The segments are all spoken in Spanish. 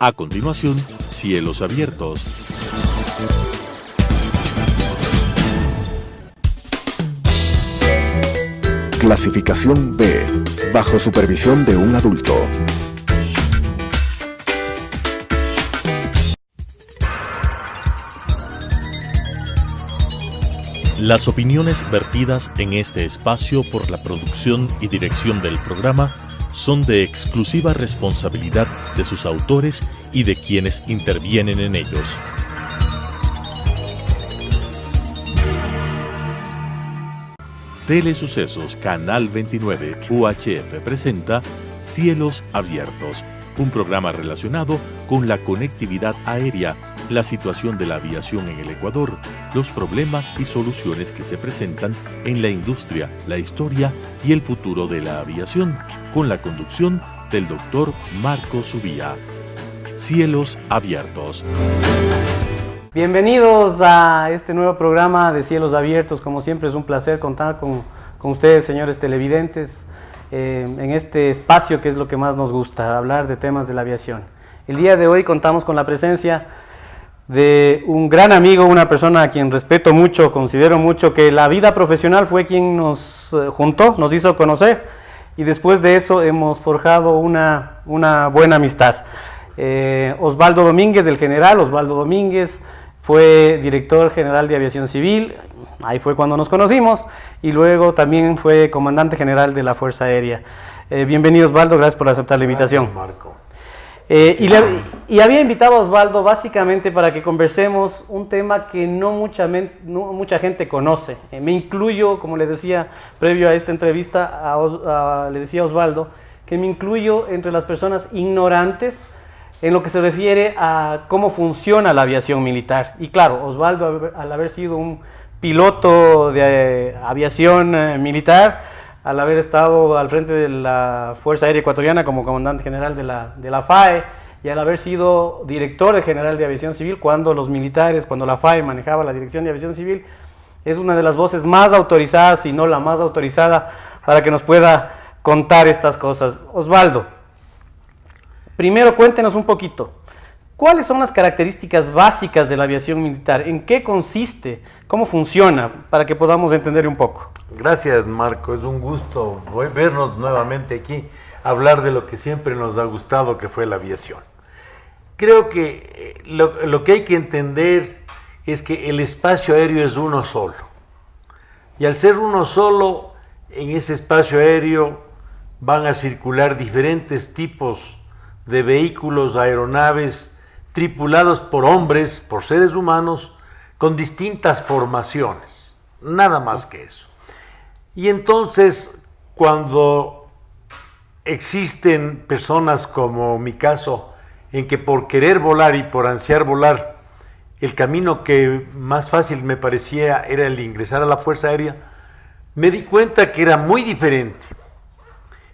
A continuación, Cielos Abiertos. Clasificación B, bajo supervisión de un adulto. Las opiniones vertidas en este espacio por la producción y dirección del programa son de exclusiva responsabilidad de sus autores y de quienes intervienen en ellos. Telesucesos Canal 29 UHF presenta Cielos Abiertos, un programa relacionado con la conectividad aérea, la situación de la aviación en el Ecuador, los problemas y soluciones que se presentan en la industria, la historia y el futuro de la aviación, con la conducción del doctor Marco Subía. Cielos Abiertos. Bienvenidos a este nuevo programa de Cielos Abiertos. Como siempre es un placer contar con ustedes, señores televidentes, en este espacio que es lo que más nos gusta, hablar de temas de la aviación. El día de hoy contamos con la presencia de un gran amigo, una persona a quien respeto mucho, considero mucho, que la vida profesional fue quien nos juntó, nos hizo conocer, y después de eso hemos forjado una buena amistad. Osvaldo Domínguez, el general Osvaldo Domínguez, fue director general de aviación civil, ahí fue cuando nos conocimos, y luego también fue comandante general de la Fuerza Aérea. Bienvenido, Osvaldo, gracias por aceptar la invitación. Gracias, Marco. Y había invitado a Osvaldo básicamente para que conversemos un tema que no mucha gente conoce. Me incluyo, como le decía previo a esta entrevista, le decía a Osvaldo, que me incluyo entre las personas ignorantes en lo que se refiere a cómo funciona la aviación militar. Y claro, Osvaldo, al haber sido un piloto de aviación militar, al haber estado al frente de la Fuerza Aérea Ecuatoriana como comandante general de la FAE, y al haber sido director general de aviación civil, cuando la FAE manejaba la dirección de aviación civil, es una de las voces más autorizadas, si no la más autorizada, para que nos pueda contar estas cosas. Osvaldo, primero cuéntenos un poquito, ¿cuáles son las características básicas de la aviación militar? ¿En qué consiste? ¿Cómo funciona? Para que podamos entender un poco. Gracias, Marco, es un gusto vernos nuevamente aquí, hablar de lo que siempre nos ha gustado, que fue la aviación. Creo que lo que hay que entender es que el espacio aéreo es uno solo, y al ser uno solo, en ese espacio aéreo van a circular diferentes tipos de vehículos, aeronaves, tripulados por hombres, por seres humanos, con distintas formaciones, nada más que eso. Y entonces, cuando existen personas como mi caso, en que por querer volar y por ansiar volar, el camino que más fácil me parecía era el de ingresar a la Fuerza Aérea, me di cuenta que era muy diferente,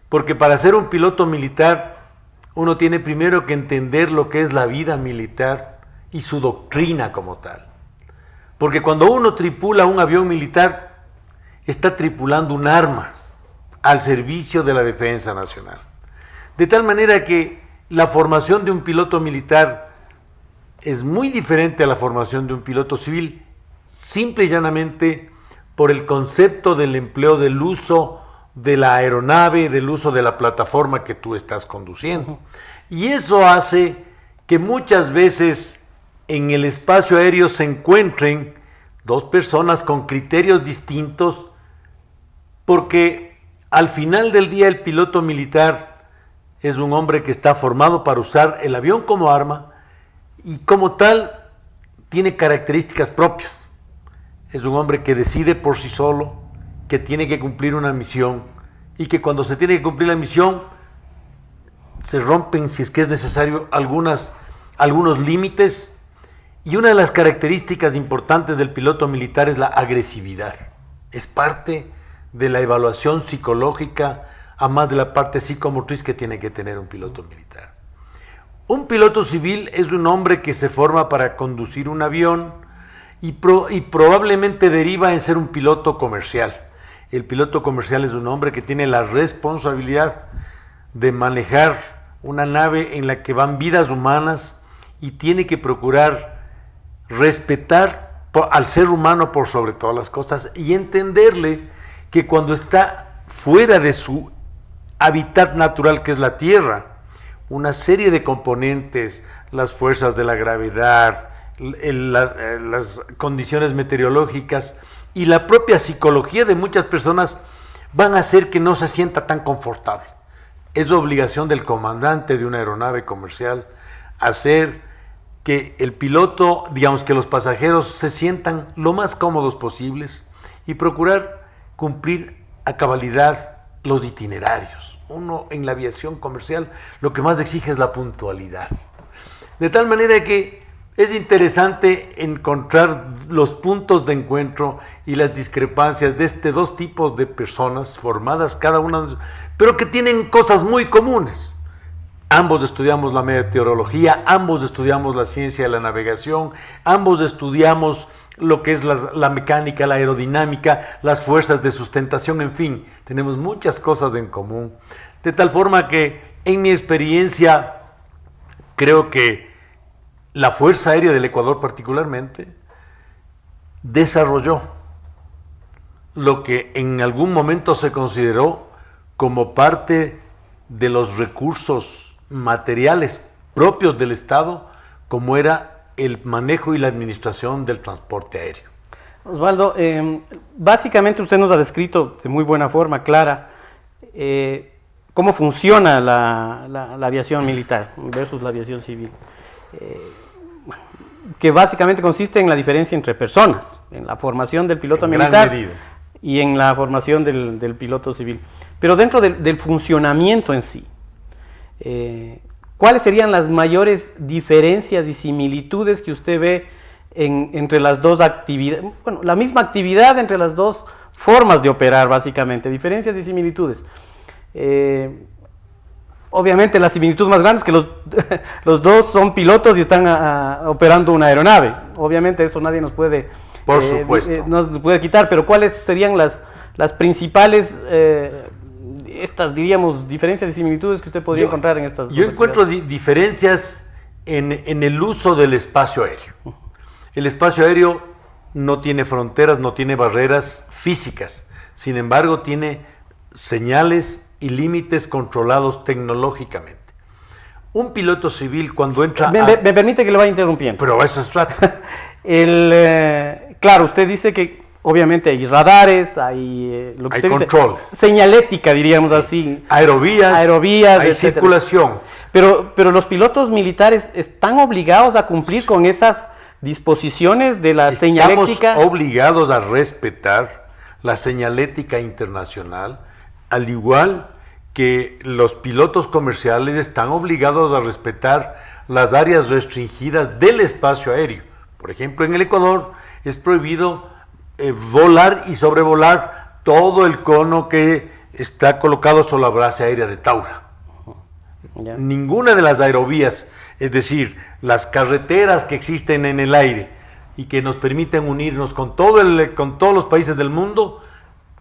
porque para ser un piloto militar, uno tiene primero que entender lo que es la vida militar y su doctrina como tal. Porque cuando uno tripula un avión militar, está tripulando un arma al servicio de la defensa nacional. De tal manera que la formación de un piloto militar es muy diferente a la formación de un piloto civil, simple y llanamente por el concepto del empleo del uso de la aeronave, del uso de la plataforma que tú estás conduciendo. Y eso hace que muchas veces en el espacio aéreo se encuentren dos personas con criterios distintos, porque al final del día el piloto militar es un hombre que está formado para usar el avión como arma y como tal tiene características propias. Es un hombre que decide por sí solo, que tiene que cumplir una misión, y que cuando se tiene que cumplir la misión se rompen, si es que es necesario, algunos límites. Y una de las características importantes del piloto militar es la agresividad. Es parte de la evaluación psicológica, además de la parte psicomotriz que tiene que tener un piloto militar. Un piloto civil es un hombre que se forma para conducir un avión y probablemente deriva en ser un piloto comercial. El piloto comercial es un hombre que tiene la responsabilidad de manejar una nave en la que van vidas humanas y tiene que procurar respetar al ser humano por sobre todas las cosas y entenderle que cuando está fuera de su hábitat natural, que es la Tierra, una serie de componentes, las fuerzas de la gravedad, las condiciones meteorológicas y la propia psicología de muchas personas van a hacer que no se sienta tan confortable. Es obligación del comandante de una aeronave comercial hacer que el piloto, digamos, que los pasajeros se sientan lo más cómodos posibles y procurar cumplir a cabalidad los itinerarios. Uno en la aviación comercial lo que más exige es la puntualidad. De tal manera que es interesante encontrar los puntos de encuentro y las discrepancias de dos tipos de personas formadas cada una, pero que tienen cosas muy comunes. Ambos estudiamos la meteorología, ambos estudiamos la ciencia de la navegación, ambos estudiamos lo que es la mecánica, la aerodinámica, las fuerzas de sustentación, en fin, tenemos muchas cosas en común. De tal forma que, en mi experiencia, creo que la Fuerza Aérea del Ecuador particularmente desarrolló lo que en algún momento se consideró como parte de los recursos materiales propios del Estado, como era el manejo y la administración del transporte aéreo. Osvaldo, básicamente usted nos ha descrito de muy buena forma, clara, cómo funciona la aviación militar versus la aviación civil, que básicamente consiste en la diferencia entre personas, en la formación del piloto militar y en la formación del piloto civil. Pero dentro del funcionamiento en sí, ¿cuáles serían las mayores diferencias y similitudes que usted ve entre las dos actividades? Bueno, la misma actividad entre las dos formas de operar, básicamente, diferencias y similitudes. Obviamente la similitud más grande es que los dos son pilotos y están operando una aeronave. Obviamente eso nadie nos puede, por supuesto, nos puede quitar, pero ¿cuáles serían las principales, estas, diríamos, diferencias y similitudes que usted podría encontrar en estas dos actividades? Yo encuentro diferencias en el uso del espacio aéreo. El espacio aéreo no tiene fronteras, no tiene barreras físicas, sin embargo tiene señales y límites controlados tecnológicamente. Un piloto civil cuando entra... Me permite que le vaya interrumpiendo. Pero eso se trata. Claro, usted dice que obviamente hay radares, hay lo que hay usted control. Dice, señalética, diríamos así. Aerovías, hay etcétera. Circulación. Pero los pilotos militares están obligados a cumplir con esas disposiciones de la señalética. Estamos obligados a respetar la señalética internacional, al igual que los pilotos comerciales están obligados a respetar las áreas restringidas del espacio aéreo. Por ejemplo, en el Ecuador es prohibido volar y sobrevolar todo el cono que está colocado sobre la base aérea de Taura. Ya. Ninguna de las aerovías, es decir, las carreteras que existen en el aire y que nos permiten unirnos con todos los países del mundo,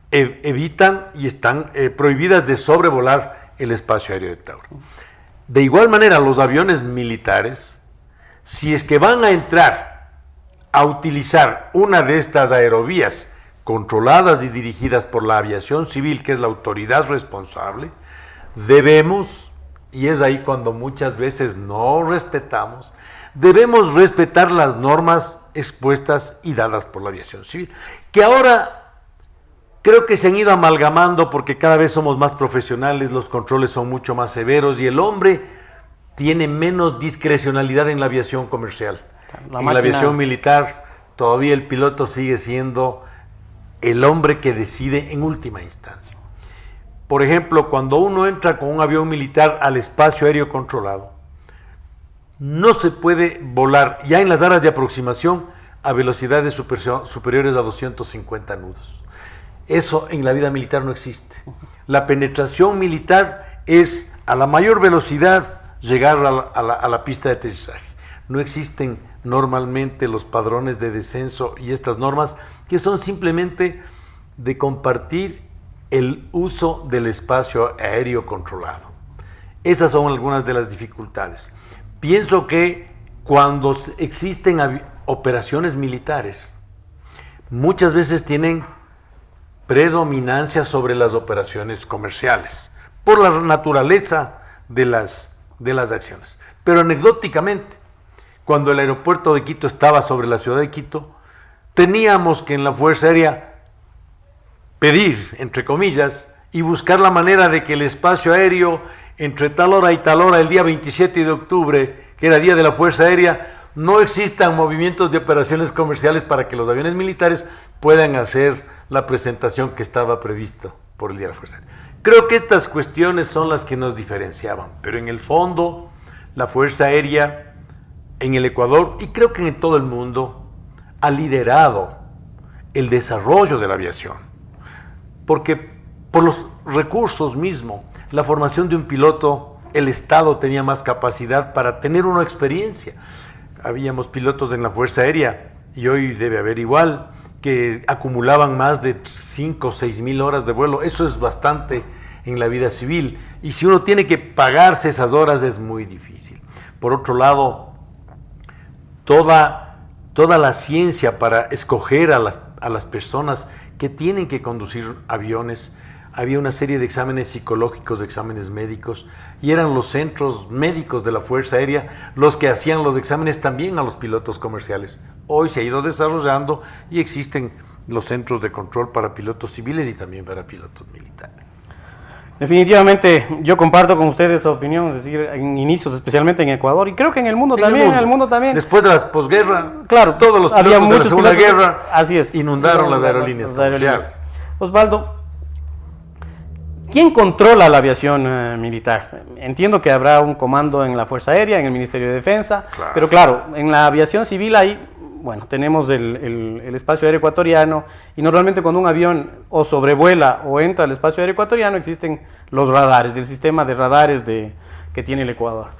evitan y están prohibidas de sobrevolar el espacio aéreo de Taura. De igual manera, los aviones militares, si es que van a entrar a utilizar una de estas aerovías controladas y dirigidas por la aviación civil, que es la autoridad responsable, debemos, y es ahí cuando muchas veces no respetamos, debemos respetar las normas expuestas y dadas por la aviación civil, que ahora creo que se han ido amalgamando porque cada vez somos más profesionales, los controles son mucho más severos y el hombre tiene menos discrecionalidad en la aviación comercial. En la aviación militar todavía el piloto sigue siendo el hombre que decide en última instancia. Por ejemplo, cuando uno entra con un avión militar al espacio aéreo controlado, no se puede volar ya en las áreas de aproximación a velocidades superiores a 250 nudos. Eso en la vida militar no existe. La penetración militar es a la mayor velocidad llegar a la pista de aterrizaje. No existen normalmente los padrones de descenso y estas normas que son simplemente de compartir el uso del espacio aéreo controlado. Esas son algunas de las dificultades. Pienso que cuando existen operaciones militares, muchas veces tienen predominancia sobre las operaciones comerciales, por la naturaleza de las acciones. Pero anecdóticamente, cuando el aeropuerto de Quito estaba sobre la ciudad de Quito, teníamos que en la Fuerza Aérea pedir, entre comillas, y buscar la manera de que el espacio aéreo entre tal hora y tal hora, el día 27 de octubre, que era día de la Fuerza Aérea, no existan movimientos de operaciones comerciales para que los aviones militares puedan hacer la presentación que estaba prevista por el día de la Fuerza Aérea. Creo que estas cuestiones son las que nos diferenciaban, pero en el fondo, la Fuerza Aérea en el Ecuador, y creo que en todo el mundo, ha liderado el desarrollo de la aviación, porque por los recursos mismos, la formación de un piloto, el Estado tenía más capacidad para tener una experiencia. Habíamos pilotos en la Fuerza Aérea, y hoy debe haber igual, que acumulaban más de 5 o 6 mil horas de vuelo. Eso es bastante en la vida civil, y si uno tiene que pagarse esas horas es muy difícil. Por otro lado, toda la ciencia para escoger a las personas que tienen que conducir aviones, había una serie de exámenes psicológicos, de exámenes médicos, y eran los centros médicos de la Fuerza Aérea los que hacían los exámenes también a los pilotos comerciales. Hoy se ha ido desarrollando y existen los centros de control para pilotos civiles y también para pilotos militares. Definitivamente, yo comparto con ustedes esa opinión, es decir, en inicios, especialmente en Ecuador, y creo que en el mundo también. Después de la posguerra, claro, todos los había pilotos de la Segunda pilotos, Guerra así es, inundaron las aerolíneas comerciales. Osvaldo, ¿quién controla la aviación militar? Entiendo que habrá un comando en la Fuerza Aérea, en el Ministerio de Defensa, claro. Pero claro, en la aviación civil hay, bueno, tenemos el espacio aéreo ecuatoriano, y normalmente cuando un avión o sobrevuela o entra al espacio aéreo ecuatoriano existen los radares, el sistema de radares que tiene el Ecuador,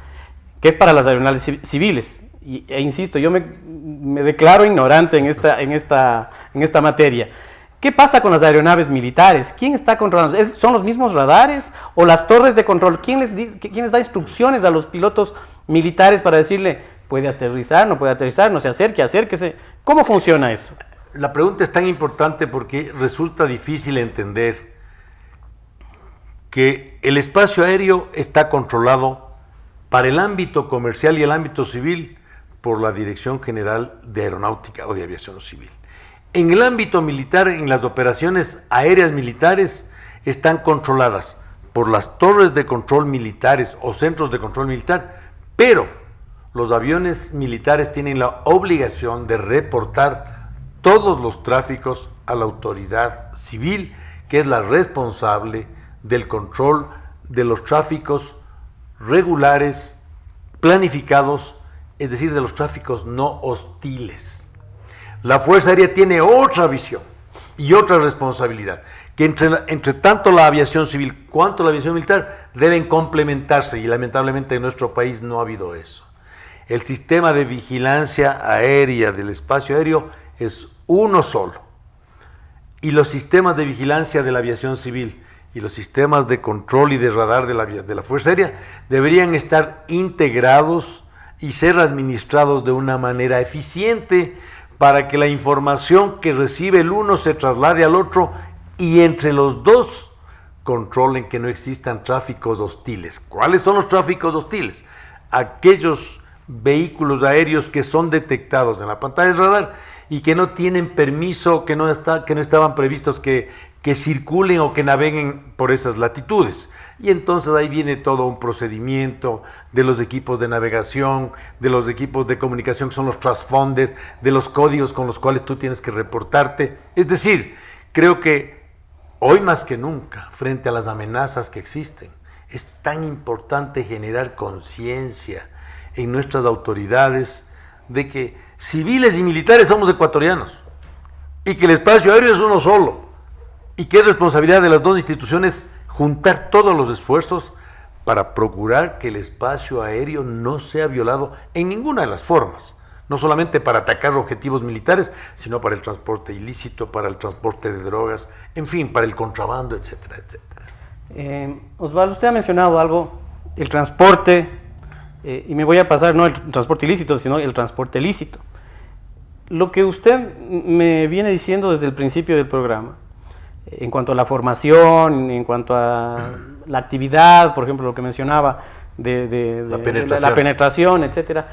que es para las aeronaves civiles. E insisto, yo me declaro ignorante en esta materia. ¿Qué pasa con las aeronaves militares? ¿Quién está controlando? ¿Son los mismos radares o las torres de control? ¿Quién les da instrucciones a los pilotos militares para decirle, puede aterrizar, no puede aterrizar, no se acerque, acérquese? ¿Cómo funciona eso? La pregunta es tan importante porque resulta difícil entender que el espacio aéreo está controlado para el ámbito comercial y el ámbito civil por la Dirección General de Aeronáutica o de Aviación Civil. En el ámbito militar, en las operaciones aéreas militares, están controladas por las torres de control militares o centros de control militar, pero los aviones militares tienen la obligación de reportar todos los tráficos a la autoridad civil, que es la responsable del control de los tráficos regulares, planificados, es decir, de los tráficos no hostiles. La Fuerza Aérea tiene otra visión y otra responsabilidad, que entre tanto la aviación civil cuanto la aviación militar deben complementarse, y lamentablemente en nuestro país no ha habido eso. El sistema de vigilancia aérea del espacio aéreo es uno solo, y los sistemas de vigilancia de la aviación civil y los sistemas de control y de radar de la Fuerza Aérea deberían estar integrados y ser administrados de una manera eficiente para que la información que recibe el uno se traslade al otro y entre los dos controlen que no existan tráficos hostiles. ¿Cuáles son los tráficos hostiles? Aquellos vehículos aéreos que son detectados en la pantalla de radar y que no tienen permiso, que no estaban previstos que circulen o que naveguen por esas latitudes. Y entonces ahí viene todo un procedimiento de los equipos de navegación, de los equipos de comunicación que son los transponders, de los códigos con los cuales tú tienes que reportarte. Es decir, creo que hoy más que nunca, frente a las amenazas que existen, es tan importante generar conciencia en nuestras autoridades de que civiles y militares somos ecuatorianos y que el espacio aéreo es uno solo y que es responsabilidad de las dos instituciones juntar todos los esfuerzos para procurar que el espacio aéreo no sea violado en ninguna de las formas, no solamente para atacar objetivos militares, sino para el transporte ilícito, para el transporte de drogas, en fin, para el contrabando, etcétera, etcétera. Osvaldo, usted ha mencionado algo el transporte, y me voy a pasar no el transporte ilícito, sino el transporte lícito. Lo que usted me viene diciendo desde el principio del programa, en cuanto a la formación, en cuanto a la actividad, por ejemplo, lo que mencionaba de la penetración, etcétera,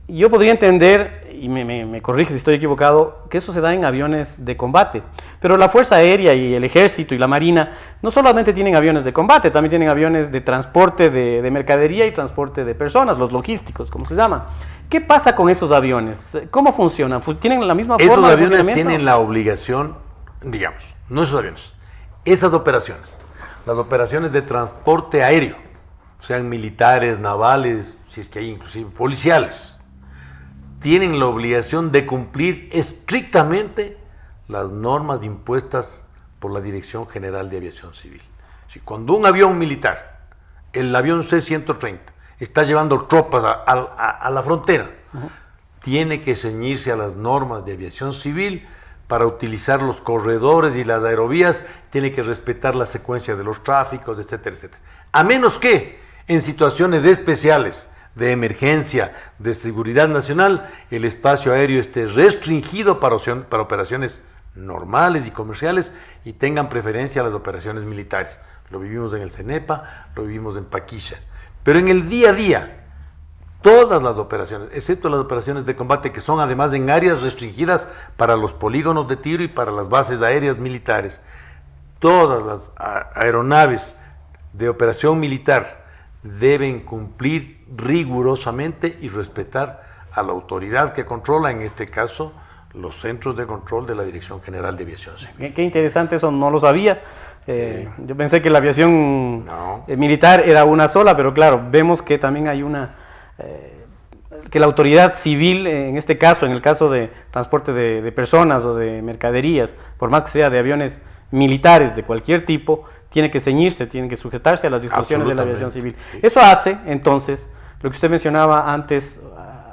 yo podría entender, y me corrige si estoy equivocado, que eso se da en aviones de combate. Pero la Fuerza Aérea y el Ejército y la Marina no solamente tienen aviones de combate, también tienen aviones de transporte de mercadería y transporte de personas, los logísticos, como se llaman. ¿Qué pasa con esos aviones? ¿Cómo funcionan? ¿Tienen la misma forma de funcionamiento? Esos aviones tienen la obligación, digamos, no esos aviones, esas operaciones, las operaciones de transporte aéreo, sean militares, navales, si es que hay inclusive policiales, tienen la obligación de cumplir estrictamente las normas impuestas por la Dirección General de Aviación Civil. Si cuando un avión militar, el avión C-130, está llevando tropas a la frontera, tiene que ceñirse a las normas de aviación civil para utilizar los corredores y las aerovías, tiene que respetar la secuencia de los tráficos, etcétera, etcétera. A menos que en situaciones especiales de emergencia, de seguridad nacional, el espacio aéreo esté restringido para operaciones normales y comerciales y tengan preferencia a las operaciones militares. Lo vivimos en el CENEPA, lo vivimos en Paquisha. Pero en el día a día, todas las operaciones, excepto las operaciones de combate, que son además en áreas restringidas para los polígonos de tiro y para las bases aéreas militares, todas las aeronaves de operación militar deben cumplir rigurosamente y respetar a la autoridad que controla, en este caso, los centros de control de la Dirección General de Aviación Civil. Qué interesante, eso no lo sabía. Yo pensé que la aviación militar era una sola, pero claro, vemos que también hay que la autoridad civil, en este caso, en el caso de transporte de personas o de mercaderías, por más que sea de aviones militares de cualquier tipo, tiene que ceñirse, tiene que sujetarse a las disposiciones de la aviación civil. Sí. Eso hace, entonces, lo que usted mencionaba antes,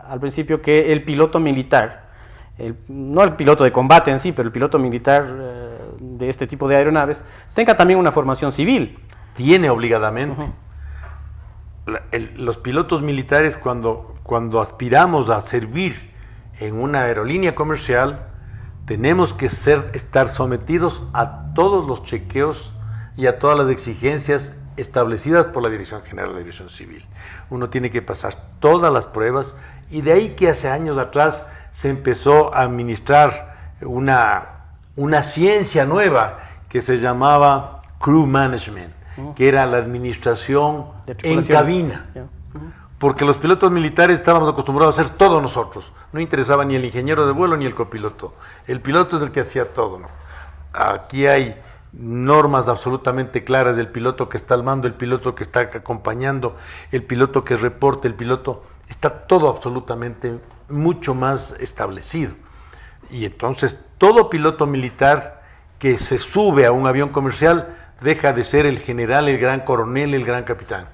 al principio, que el piloto militar, no el piloto de combate en sí, pero el piloto militar de este tipo de aeronaves, tenga también una formación civil. Tiene obligadamente. Los pilotos militares, cuando aspiramos a servir en una aerolínea comercial, tenemos que estar sometidos a todos los chequeos y a todas las exigencias establecidas por la Dirección General de Aviación Civil. Uno tiene que pasar todas las pruebas, y de ahí que hace años atrás se empezó a administrar una ciencia nueva que se llamaba Crew Management, que era la administración en cabina. Porque los pilotos militares estábamos acostumbrados a hacer todo nosotros. No interesaba ni el ingeniero de vuelo ni el copiloto. El piloto es el que hacía todo, ¿no? Aquí hay normas absolutamente claras del piloto que está al mando, el piloto que está acompañando, el piloto que reporta, el piloto, está todo absolutamente mucho más establecido. Y entonces todo piloto militar que se sube a un avión comercial deja de ser el general, el gran coronel, el gran capitán.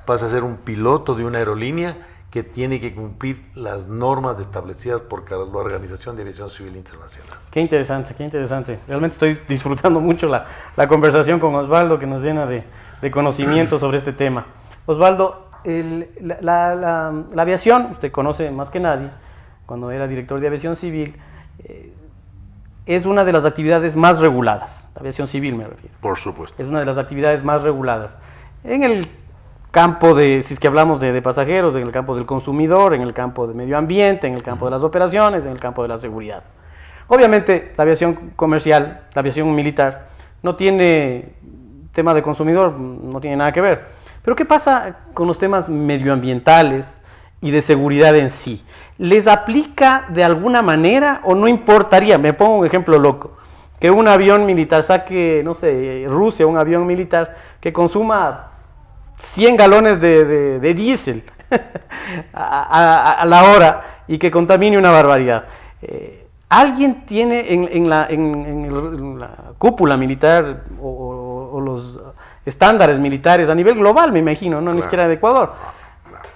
Pasa a ser un piloto de una aerolínea que tiene que cumplir las normas establecidas por la Organización de Aviación Civil Internacional. Qué interesante, qué interesante. Realmente estoy disfrutando mucho la conversación con Osvaldo, que nos llena de conocimiento sobre este tema. Osvaldo, la aviación, usted conoce más que nadie, cuando era director de aviación civil, es una de las actividades más reguladas. La aviación civil me refiero. Por supuesto. Es una de las actividades más reguladas. En el campo si es que hablamos de pasajeros, en el campo del consumidor, en el campo del medio ambiente, en el campo de las operaciones, en el campo de la seguridad. Obviamente, la aviación comercial, la aviación militar, no tiene tema de consumidor, no tiene nada que ver. Pero ¿qué pasa con los temas medioambientales y de seguridad en sí? ¿Les aplica de alguna manera o no importaría? Me pongo un ejemplo loco. Que un avión militar saque, no sé, Rusia, un avión militar que consuma 100 galones de diésel a la hora y que contamine una barbaridad. ¿Alguien tiene en la cúpula militar o los estándares militares a nivel global, me imagino, no, claro, ni siquiera de Ecuador,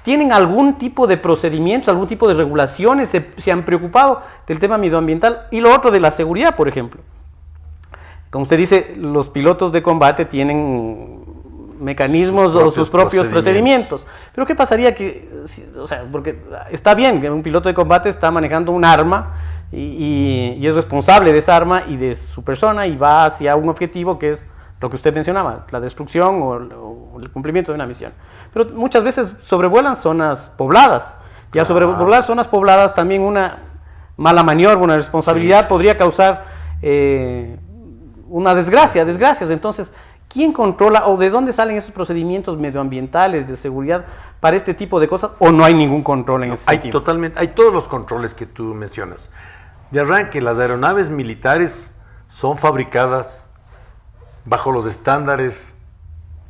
tienen algún tipo de procedimientos, algún tipo de regulaciones, se han preocupado del tema medioambiental y lo otro de la seguridad, por ejemplo? Como usted dice, los pilotos de combate tienen mecanismos o sus propios procedimientos. Pero ¿qué pasaría o sea, porque está bien que un piloto de combate está manejando un arma y es responsable de esa arma y de su persona y va hacia un objetivo que es lo que usted mencionaba, la destrucción o el cumplimiento de una misión. Pero muchas veces sobrevuelan zonas pobladas. Y al sobrevolar zonas pobladas también una mala maniobra, una responsabilidad podría causar una desgracias. Entonces, ¿quién controla o de dónde salen esos procedimientos medioambientales de seguridad para este tipo de cosas? ¿O no hay ningún control en ese sentido? Totalmente, hay todos los controles que tú mencionas. De arranque, las aeronaves militares son fabricadas bajo los estándares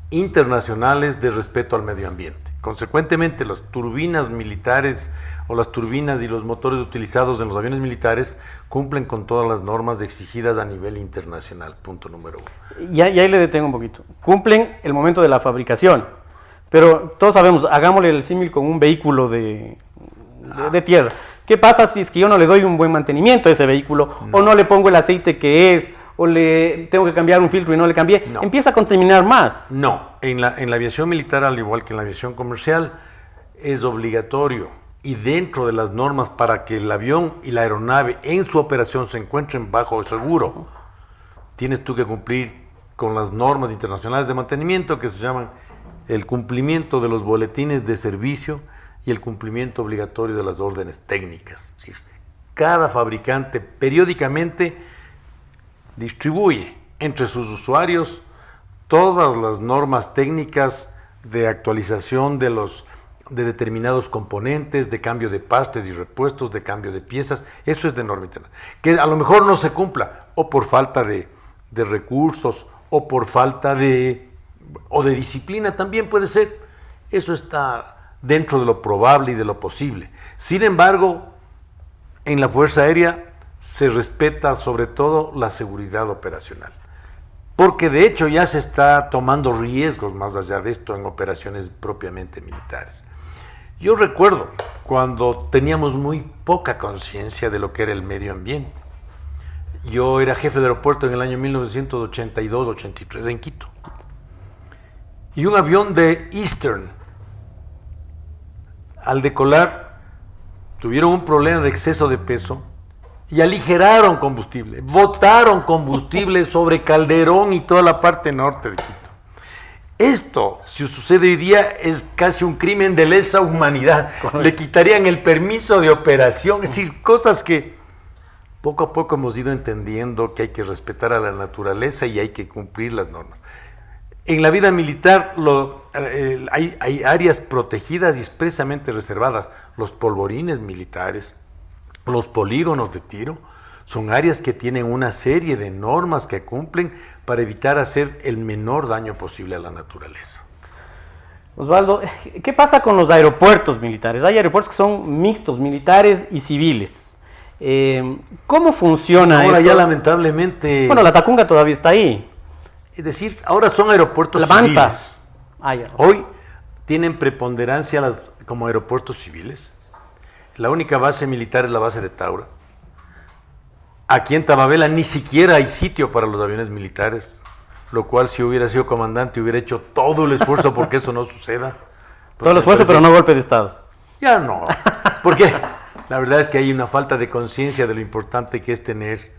internacionales de respeto al medio ambiente. Consecuentemente, las turbinas militares o las turbinas y los motores utilizados en los aviones militares cumplen con todas las normas exigidas a nivel internacional, punto número 1. Y ahí le detengo un poquito. Cumplen el momento de la fabricación, pero todos sabemos, hagámosle el símil con un vehículo de tierra. ¿Qué pasa si es que yo no le doy un buen mantenimiento a ese vehículo o no le pongo el aceite que es? ¿O le tengo que cambiar un filtro y no le cambié? No. Empieza a contaminar más. No, en la aviación militar, al igual que en la aviación comercial, es obligatorio y dentro de las normas para que el avión y la aeronave en su operación se encuentren bajo seguro, tienes tú que cumplir con las normas internacionales de mantenimiento que se llaman el cumplimiento de los boletines de servicio y el cumplimiento obligatorio de las órdenes técnicas. Es decir, cada fabricante periódicamente distribuye entre sus usuarios todas las normas técnicas de actualización de determinados componentes, de cambio de partes y repuestos, de cambio de piezas. Eso es de norma interna. Que a lo mejor no se cumpla, o por falta de recursos, o por falta de disciplina también puede ser. Eso está dentro de lo probable y de lo posible. Sin embargo, en la Fuerza Aérea se respeta sobre todo la seguridad operacional, porque de hecho ya se está tomando riesgos más allá de esto en operaciones propiamente militares. Yo recuerdo cuando teníamos muy poca conciencia de lo que era el medio ambiente. Yo era jefe de aeropuerto en el año 1982-83 en Quito, y un avión de Eastern, al decolar, tuvieron un problema de exceso de peso y aligeraron combustible, botaron combustible sobre Calderón y toda la parte norte de Quito. Esto, si sucede hoy día, es casi un crimen de lesa humanidad. Le quitarían el permiso de operación, es decir, cosas que poco a poco hemos ido entendiendo que hay que respetar a la naturaleza y hay que cumplir las normas. En la vida militar hay áreas protegidas y expresamente reservadas. Los polvorines militares, los polígonos de tiro, son áreas que tienen una serie de normas que cumplen para evitar hacer el menor daño posible a la naturaleza. Osvaldo, ¿qué pasa con los aeropuertos militares? Hay aeropuertos que son mixtos, militares y civiles. ¿Cómo funciona ahora esto? Ya lamentablemente... Bueno, la Tacunga todavía está ahí. Es decir, ahora son aeropuertos la civiles. Manta. Hoy tienen preponderancia como aeropuertos civiles. La única base militar es la base de Taura. Aquí en Tababela ni siquiera hay sitio para los aviones militares, lo cual si hubiera sido comandante hubiera hecho todo el esfuerzo porque eso no suceda. Todo el esfuerzo, pero no golpe de Estado. Ya no, porque la verdad es que hay una falta de conciencia de lo importante que es tener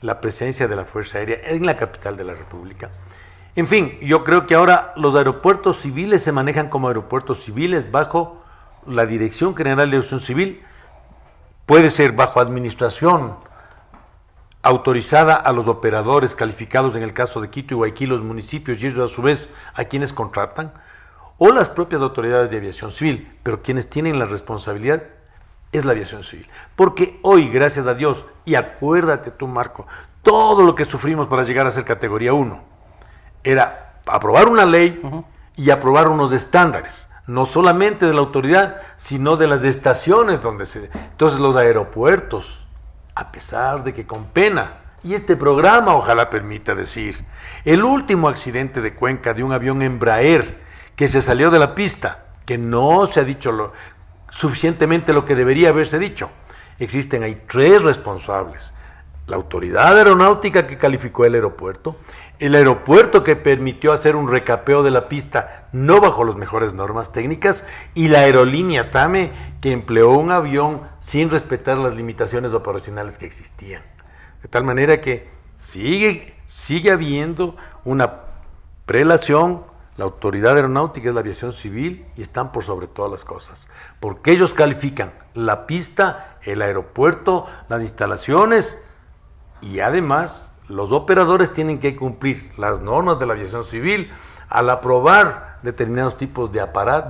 la presencia de la Fuerza Aérea en la capital de la República. En fin, yo creo que ahora los aeropuertos civiles se manejan como aeropuertos civiles bajo la Dirección General de Aviación Civil, puede ser bajo administración autorizada a los operadores calificados en el caso de Quito y Guayaquil, los municipios y ellos a su vez a quienes contratan, o las propias autoridades de aviación civil, pero quienes tienen la responsabilidad es la aviación civil. Porque hoy, gracias a Dios, y acuérdate tú, Marco, todo lo que sufrimos para llegar a ser categoría 1 era aprobar una ley y aprobar unos estándares, no solamente de la autoridad, sino de las estaciones donde se... Entonces los aeropuertos, a pesar de que con pena, y este programa ojalá permita decir, el último accidente de Cuenca de un avión Embraer que se salió de la pista, que no se ha dicho suficientemente lo que debería haberse dicho. Existen ahí 3 responsables. la autoridad aeronáutica que calificó el aeropuerto que permitió hacer un recapeo de la pista no bajo las mejores normas técnicas, y la aerolínea TAME que empleó un avión sin respetar las limitaciones operacionales que existían. De tal manera que sigue habiendo una prelación. La autoridad aeronáutica es la aviación civil y están por sobre todas las cosas, porque ellos califican la pista, el aeropuerto, las instalaciones, y además los operadores tienen que cumplir las normas de la aviación civil al aprobar determinados tipos de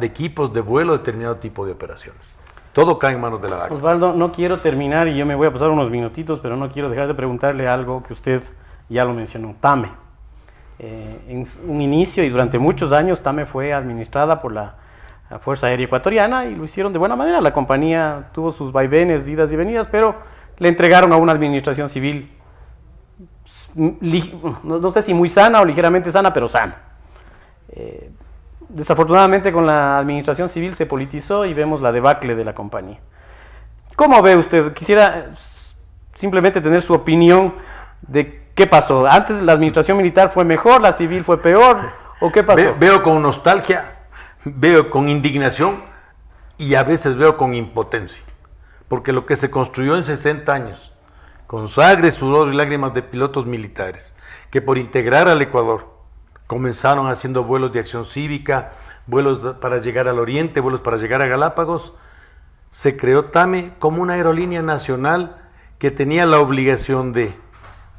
equipos de vuelo, determinado tipo de operaciones. Todo cae en manos de la DACA. Osvaldo, no quiero terminar y yo me voy a pasar unos minutitos, pero no quiero dejar de preguntarle algo que usted ya lo mencionó, TAME. En un inicio y durante muchos años TAME fue administrada por la Fuerza Aérea Ecuatoriana y lo hicieron de buena manera. La compañía tuvo sus vaivenes, idas y venidas, pero le entregaron a una administración civil, no sé si muy sana o ligeramente sana, pero sana. Desafortunadamente con la administración civil se politizó y vemos la debacle de la compañía. ¿Cómo ve usted? Quisiera simplemente tener su opinión de qué pasó. ¿Antes la administración militar fue mejor, la civil fue peor o qué pasó? Veo con nostalgia, veo con indignación y a veces veo con impotencia, porque lo que se construyó en 60 años, con sangre, sudor y lágrimas de pilotos militares, que por integrar al Ecuador comenzaron haciendo vuelos de acción cívica, vuelos para llegar al Oriente, vuelos para llegar a Galápagos, se creó TAME como una aerolínea nacional que tenía la obligación de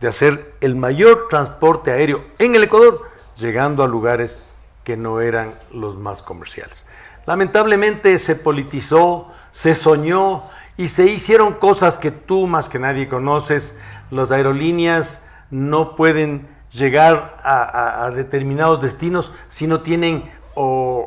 hacer el mayor transporte aéreo en el Ecuador, llegando a lugares que no eran los más comerciales. Lamentablemente se politizó, se soñó y se hicieron cosas que tú más que nadie conoces. Las aerolíneas no pueden llegar a determinados destinos si no tienen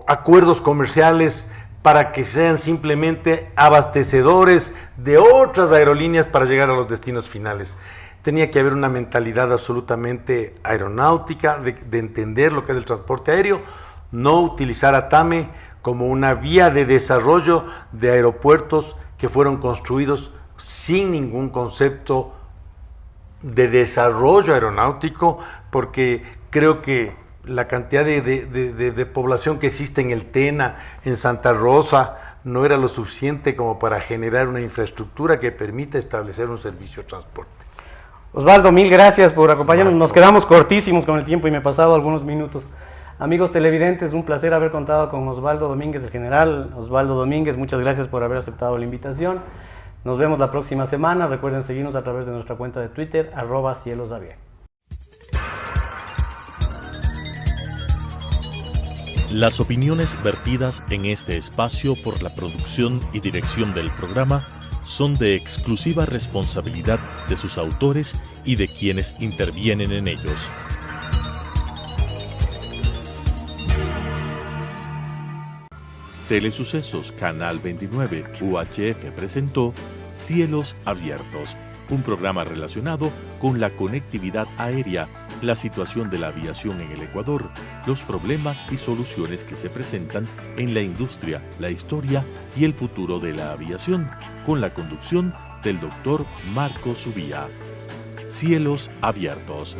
acuerdos comerciales para que sean simplemente abastecedores de otras aerolíneas para llegar a los destinos finales. Tenía que haber una mentalidad absolutamente aeronáutica, de entender lo que es el transporte aéreo, no utilizar a TAME como una vía de desarrollo de aeropuertos que fueron construidos sin ningún concepto de desarrollo aeronáutico, porque creo que la cantidad de población que existe en el Tena, en Santa Rosa, no era lo suficiente como para generar una infraestructura que permita establecer un servicio de transporte. Osvaldo, mil gracias por acompañarnos. Nos quedamos cortísimos con el tiempo y me he pasado algunos minutos. Amigos televidentes, un placer haber contado con Osvaldo Domínguez, el general Osvaldo Domínguez. Muchas gracias por haber aceptado la invitación. Nos vemos la próxima semana. Recuerden seguirnos a través de nuestra cuenta de Twitter, @cielosabiertos. Las opiniones vertidas en este espacio por la producción y dirección del programa son de exclusiva responsabilidad de sus autores y de quienes intervienen en ellos. Telesucesos Canal 29 UHF presentó Cielos Abiertos, un programa relacionado con la conectividad aérea, la situación de la aviación en el Ecuador, los problemas y soluciones que se presentan en la industria, la historia y el futuro de la aviación, con la conducción del Dr. Marco Subía. Cielos Abiertos.